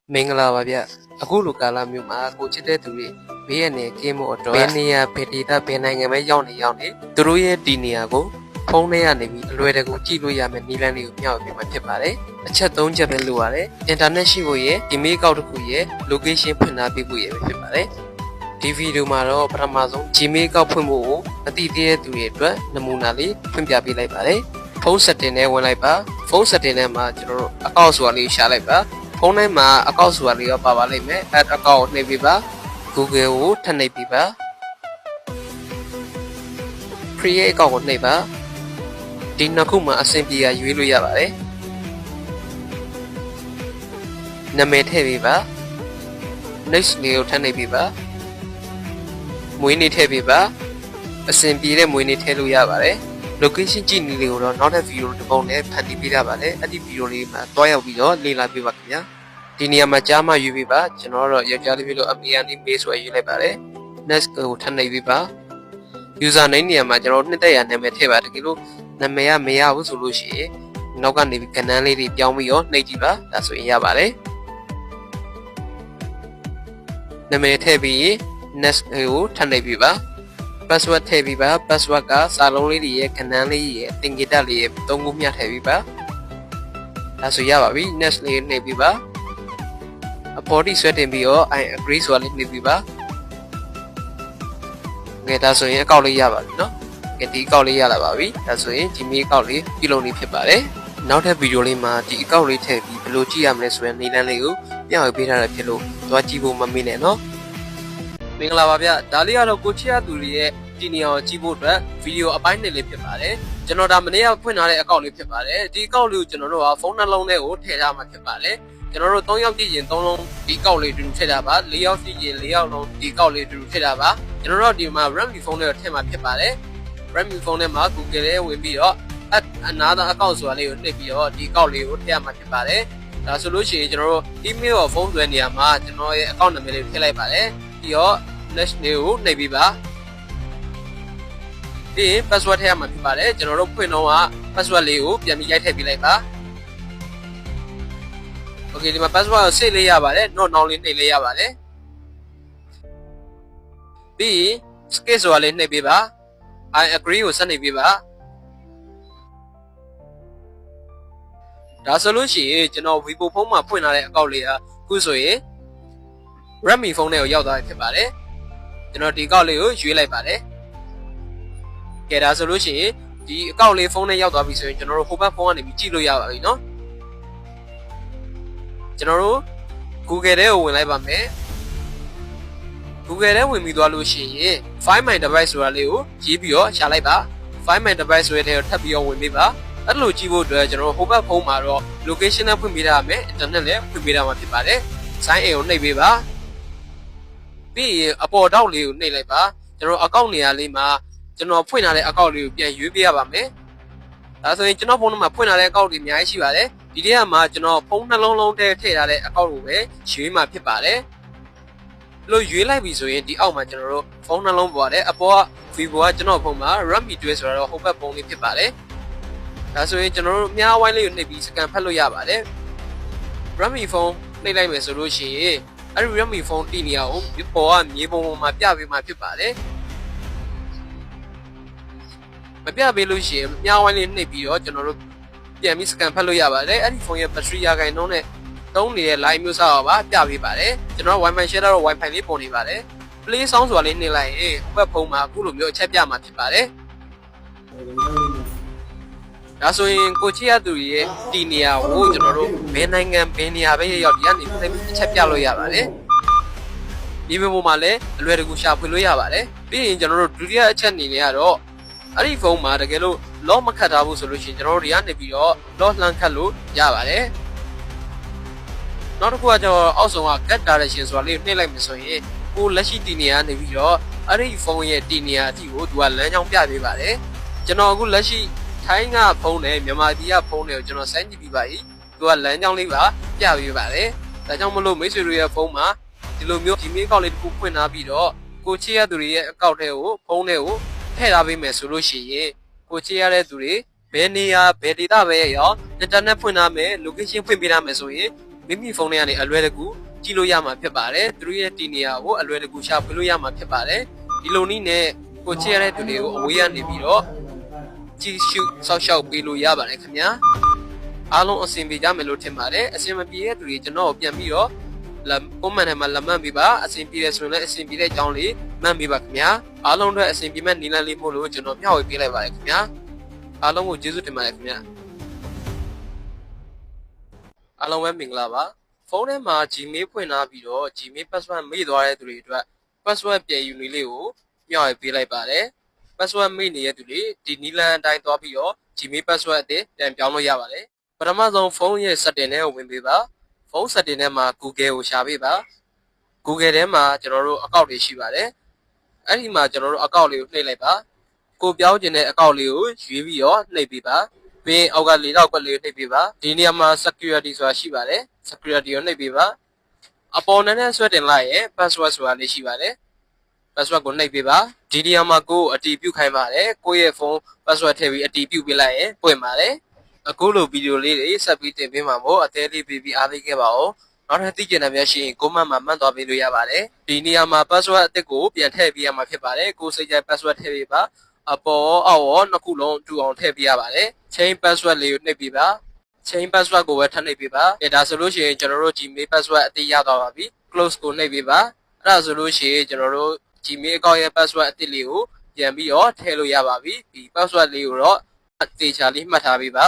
မင်္ဂလာပါဗျအခုလိုကာလမျိုးမှာကိုချစ်တဲ့သူတွေဘေးရနေကင်းမှုအတွက်ဘယ်နေရာဘယ်ဒေသဘယ်နိုင်ငံပဲရောက်နေသူတို့ရဲ့ဒီနေရာကိုဖုန်းထဲကနေပြီးအလွယ်တကူကြည့်လို့ရမယ့်နည်းလမ်းလေးကိုမျှဝေပေးမှာဖြစ်ပါတယ်အချက်၃ချက်ပဲလိုရတယ်အင်တာနက်ရှိဖို့ရဲ့ email ကောက်တစ်ခုရဲ့ location ဖွင့်ထားပေးဖို့ရဲ့ပဲဖြစ်ပါတယ်ဒီဗီဒီယိုမှာတော့ပထမဆုံး Gmail ကောက်ဖွင့်ဖို့ကိုမသိသေးတဲ့သူတွေအတွက်နမူနာလေးဖွင့်ပြပေးလိုက်ပါတယ်ဖုန်း setting နဲ့ဝင်လိုက်ပါဖုန်း setting ထဲမှာကျွန်တော်တို့ account ဆိုတာလေးရှာလိုက်ပါဖုန်းထဲမှာ account ဆိုတာလေးရောပါပါလိမ့်မယ် add account ကိုနှိပ်ပေးပါ Google ကိုထပ်နှိပ်ပေးပါ create account ကိုနှိပ်ပါဒီနှစ်ခုမှာအဆင်ပြေရွေးလို့ရပါတယ်နာမည်ထည့်ပေးပါ next လေးကိုထပ်နှိပ်ပေးပါမွေးနေ့ထည့်ပေးပါအဆင်ပြေတဲ့မွေးနေ့ထည့်လို့ရပါတယ် location ကြည့်နေလေးကိုတော့နောက်ထပ်ဗီဒီယိုတစ်ပုံနဲ့ဖန်တီးပေးထားပါတယ်အဲ့ဒီဗီဒီယိုလေးမှာတွားရောက်ပြီးတော့လေ့လာပေးပါခင်ဗျာဒီနေရာမှာကြားမှရွေးပေးပါကျွန်တော်တို့ယောက်ျားလေးပြီးလို့အမေကနေမေးဆိုရွေးလိုက်ပါတယ် next ကိုထပ်နှိပ်ပေးပါ user name နေရာမှာကျွန်တော်နှစ်သက်ရနာမည်ထည့်ပါတကယ်လို့နာမည်ကမရဘူးဆိုလို့ရှိရင်နောက်ကနေပြီးကဏ္ဍလေးတွေပြောင်းပြီးတော့နှိပ်ကြည့်ပါဒါဆိုရင်ရပါတယ်နာမည်ထည့်ပြီး next ကိုထပ်နှိပ်ပေးပါ password ထည့်ပေးပါ password ကစာလုံးလေးတွေရဲ့ခဏန်းလေးရဲ့သင်္ကေတလေးရဲ့သုံးခုမျှထည့်ပေးပါဒါဆိုရပါပြီ next လေးနှိပ်ပေးပါအပေါ်တိဆွဲတင်ပြီးတော့ I agree ဆိုတာလေးနှိပ်ပေးပါငယ်ဒါဆိုရင်အကောင့်လေးရပါပြီเนาะကဲဒီအကောင့်လေးရလာပါပြီဒါဆိုရင် Gmail အကောင့်လေးပြုလုပ်နေဖြစ်ပါတယ်နောက်ထပ်ဗီဒီယိုလေးမှာဒီအကောင့်လေးထည့်ပြီးဘယ်လိုကြည့်ရမလဲဆိုတဲ့နည်းလမ်းလေးကိုမျှဝေပေးထားတာဖြစ်လို့သွားကြည့်ဖို့မမေ့နဲ့เนาะမင်္ဂလာပါဗျဒါလေးကတော့ကိုချစ်ရသူတွေရဲ့ဒီနေရာကိုကြည့်ဖို့အတွက်ဗီဒီယိုအပိုင်းနဲ့လေးဖြစ်ပါတယ်ကျွန်တော်ဒါမနေ့ကဖွင့်ထားတဲ့အကောင့်လေးဖြစ်ပါတယ်ဒီအကောင့်လေးကိုကျွန်တော်တို့ကဖုန်းနှလုံးထဲကိုထည့်ထားမှာဖြစ်ပါတယ်ကျွန်တော်တို့3ယောက်ကြည့်ရင်3လုံးဒီအကောင့်လေးတူတူထည့်ထားပါ4ယောက်ကြည့်ရင်4ယောက်လုံးဒီအကောင့်လေးတူတူထည့်ထားပါကျွန်တော်တို့ဒီမှာ Redmi ဖုန်းလေးကိုထည့်မှာဖြစ်ပါတယ် Redmi ဖုန်းထဲမှာ Google ထဲဝင်ပြီးတော့ another account ဆိုတာလေးကိုနှိပ်ပြီးတော့ဒီအကောင့်လေးကိုထည့်ရမှာဖြစ်ပါတယ်ဒါဆိုလို့ရှိရင်ကျွန်တော်တို့ email ကိုဖုန်းသွင်းနေရာမှာကျွန်တော်ရဲ့ account နာမည်လေးထည့်လိုက်ပါတယ်ပြီးတော့ next လေးကိုနှိပ်ပြီးပါပြီးရင် password ထည့်ရမှာဖြစ်ပါတယ်ကျွန်တော်တို့ဖွင့်တော့က password လေးကိုပြန်ပြီးရိုက်ထည့်ပေးလိုက်ပါ Okay ဒီမှာ password ကို save လေးရပါတယ်တော့နောက်လေးနှိပ်လေးရပါတယ်ပြီးရင် skip ဆိုတာလေးနှိပ်ပေးပါ I agree ကိုဆက်နှိပ်ပေးပါဒါဆိုလို့ရှိရင်ကျွန်တော် Vivo ဖုန်းမှာဖွင့်လာတဲ့အကောင့်လေးကအခုဆိုရင် Redmi ဖုန်းထဲကိုရောက်သွားပြီဖြစ်ပါတယ်ကျွန်တော်ဒီအကောင့်လေးကိုရွေးလိုက်ပါတယ်ကဲဒါဆိုလို့ရှိရင်ဒီအကောင့်လေးဖုန်းထဲရောက်သွားပြီဆိုရင်ကျွန်တော်တို့ဟိုဘက်ဖုန်းကနေပြီးကြည့်လို့ရပါပြီเนาะကျွန်တော်တို့ Google ထဲကိုဝင်လိုက်ပါမယ် Google ထဲဝင်ပြီးသွားလို့ရှိရင် Find My Device ဆိုတာလေးကိုရေးပြီးတော့ရှာလိုက်ပါ Find My Device ဆိုတဲ့ထဲကိုထပ်ပြီးတော့ဝင်ပေးပါအဲ့လိုကြည့်ဖို့အတွက်ကျွန်တော်တို့ဟိုဘက်ဖုန်းမှာတော့ location နဲ့ဖွင့်ပေးထားရမယ် internet နဲ့ဖွင့်ပေးထားမှာဖြစ်ပါတယ် sign in ကိုနှိပ်ပေးပါပြီးရင်အပေါ်တောက်လေးကိုနှိပ်လိုက်ပါကျွန်တော် account နေရာလေးမှာကျွန်တော်ဖွင့်ထားတဲ့ account လေးကိုပြန်ရွေးပေးရပါမယ်ဒါဆိုရင်ကျွန်တော်ဖုန်းထဲမှာဖွင့်ထားတဲ့ account တွေအများကြီးရှိပါတယ်ဒီထဲမှာကျွန်တော်ဖုန်းနှလုံးလုံးထဲထည့်ထားတဲ့ account ကိုပဲရွေးမှာဖြစ်ပါတယ်လို့ရွေးလိုက်ပြီဆိုရင်ဒီအောက်မှာကျွန်တော်တို့ဖုန်းနှလုံးပေါ်ရတယ်အပေါ်က Vivo ကကျွန်တော်ဖုန်းမှာ Redmi 12ဆိုတော့ဟိုဘက်ဖုန်းလေးဖြစ်ပါတယ်ဒါဆိုရင်ကျွန်တော်တို့အများဝိုင်းလေးကိုနှိပ်ပြီးစကန်ဖတ်လို့ရပါတယ် Redmi ဖုန်းနှိပ်လိုက်မယ်ဆိုလို့ရှိရင်အဲ့ဒီ Redmi ဖုန်းတီနေအောင်ပေါ်ကမြေပုံပေါ်မှာပြပေးမှဖြစ်ပါတယ်မပြပေးလို့ရှိရင်အများဝိုင်းလေးနှိပ်ပြီးတော့ကျွန်တော်တို့ပြန်ပြီးစကန်ဖတ်လို့ရပါတယ်အဲ့ဒီဖုန်းရဲ့ battery ရာခိုင်နှုန်းနဲ့သုံးနေတဲ့ line မျိုးစားပါပြပေးပါတယ်ကျွန်တော် Wi-Fi share တော့ Wi-Fi လေးပုံနေပါတယ် Play Sound ဆိုတာလေးနှိပ်လိုက်ရင်ဟိုဘက်ဖုန်းမှာအခုလိုမျိုးအချက်ပြမှာဖြစ်ပါတယ်ဒါဆိုရင်ကိုချစ်ရသူရဲ့ဒီနေရာကိုကျွန်တော်တို့ဘယ်နိုင်ငံဘယ်နေရာပဲရောက်ဒီကနေအချက်ပြလို့ရပါတယ်ဒီမျိုးပေါ်မှာလည်းအလွယ်တကူရှာဖွေလို့ရပါတယ်ပြီးရင်ကျွန်တော်တို့ဒုတိယအချက်အနေနဲ့ကတော့အဲ့ဒီဖုန်းမှာတကယ်လို့ lock မခတ်ထားဘူးဆိုလို့ရှိရင်ကျွန်တော်တို့ဒီကနေပြီးတော့ lock လှမ်းခတ်လို့ရပါတယ်နောက်တစ်ခုကကျွန်တော်အောက်ဆုံးက get direction ဆိုတာလေးနှိပ်လိုက်မယ်ဆိုရင်ကိုလက်ရှိတီနေရာနေပြီးတော့အဲ့ဒီဖုန်းရဲ့တီနေရာအထိကိုသူကလမ်းကြောင်းပြပေးပါတယ်ကျွန်တော်အခုလက်ရှိထိုင်းကဖုန်းနဲ့မြန်မာပြည်ကဖုန်းတွေကိုကျွန်တော်စမ်းကြည့်ပြီးပါပြီသူကလမ်းကြောင်းလေးပါပြပေးပါတယ်ဒါကြောင့်မလို့မိတ်ဆွေတို့ရဲ့ဖုန်းမှာဒီလိုမျိုး Gmail အကောင့်လေးတစ်ခုဖွင့်ထားပြီးတော့ကိုချစ်ရသူတွေရဲ့အကောင့်ထဲကိုဖုန်းထဲကိုထည့်ထားပေးမယ်ဆိုလို့ရှိရင်ကိုချစ်ရတဲ့သူတွေဘယ်နေရာဘယ်ဒေသပဲရော internet ဖွင့်ထားမယ် location ဖွင့်ပေးထားမယ်ဆိုရင် မိမိဖုန်းထဲကနေအလွယ်တကူကြည့်လို့ရမှာဖြစ်ပါတယ်သူတို့ရဲ့တီနေရာကိုအလွယ်တကူရှာဖွေလို့ရမှာဖြစ်ပါတယ်ဒီလိုနည်းနဲ့ကိုချစ်ရတဲ့သူတွေကိုအဝေးကနေပြီးတော့ကြည့်ရှုစောင့်ရှောက်ပေးလို့ရပါတယ်ခင်ဗျာအားလုံးအဆင်ပြေကြမယ်လို့ထင်ပါတယ်အဆင်မပြေတဲ့သူတွေကျွန်တော်ကိုပြန်ပြီးတော့ကွန်မန့်ထဲမှာလက်မှတ်ပေးပါအဆင်ပြေတယ်ဆိုရင်လည်းအဆင်ပြေတဲ့အကြောင်းလေးမှတ်ပေးပါခင်ဗျာအားလုံးအတွက်အဆင်ပြေမဲ့နီလန်းလေးမို့လို့ကျွန်တော်မျှဝေပေးလိုက်ပါတယ်ခင်ဗျာအားလုံးကိုကျေးဇူးတင်ပါတယ်ခင်ဗျာအားလုံးပဲမင်္ဂလာပါဖုန်းထဲမှာ Gmail ဖွင့်ထားပြီးတော့ Gmail password မေ့သွားတဲ့သူတွေအတွက် password ပြန်ယူနည်းလေးကိုမျှဝေပေးလိုက်ပါတယ် password မေ့နေတဲ့သူတွေဒီနီလန်းအတိုင်းသွားပြီးတော့ Gmail password အသစ်ပြန်ပြောင်းလို့ရပါတယ်ပထမဆုံးဖုန်းရဲ့ setting ထဲကိုဝင်ပေးပါဖုန်း setting ထဲမှာ Google ကိုရှာပေးပါ Google ထဲမှာကျွန်တော်တို့ account တွေရှိပါတယ်အဲ့ဒီမှာကျွန်တော်တို့ account လေးကိုနှိပ်လိုက်ပါကိုပြောင်းကျင်တဲ့ account လေးကိုရွေးပြီးတော့နှိပ်ပေးပါပြီးအောက်က၄တော့ကွက်လေးကိုနှိပ်ပေးပါဒီနေရာမှာ security ဆိုတာရှိပါတယ် security ကိုနှိပ်ပေးပါအပေါ်နဲ့ဆွဲတင်လိုက်ရဲ့ password ဆိုတာလေးရှိပါတယ် password ကိုနှိပ်ပေးပါဒီနေရာမှာကိုအတည်ပြုခိုင်းပါတယ်ကိုရဲ့ဖုန်း password ထည့်ပြီးအတည်ပြုပေးလိုက်ရင်ပွင့်ပါတယ်အခုလိုဗီဒီယိုလေးတွေဆက်ပြီးတင်ပေးမှာမို့အသေးလေးပေးပြီးအားပေးခဲ့ပါဦးနောက်ထပ်သိကျင်တဲ့များရှိရင်ကိုမန့်မှာမှတ်သွားပေးလို့ရပါတယ်ဒီနေရာမှာ password အသစ်ကိုပြန်ထည့်ပေးရမှာဖြစ်ပါတယ်ကိုစိတ်ကြိုက် password ထည့်ပေးပါအပေါ်အောက်ရောနှစ်ခုလုံးတူအောင်ထည့်ပေးရပါတယ် change password လေးကိုနှိပ်ပေးပါ change password ကိုပဲထပ်နှိပ်ပေးပါဒါဆိုလို့ရှိရင်ကျွန်တော်တို့ Gmail password အသစ်ရသွားပါပြီ close ကိုနှိပ်ပေးပါအဲ့ဒါဆိုလို့ရှိရင်ကျွန်တော်တို့ Gmail account ရဲ့ password အသစ်လေးကိုပြန်ပြီးတော့ထည့်လို့ရပါပြီဒီ password လေးကိုတော့အသေးချာလေးမှတ်ထားပေးပါ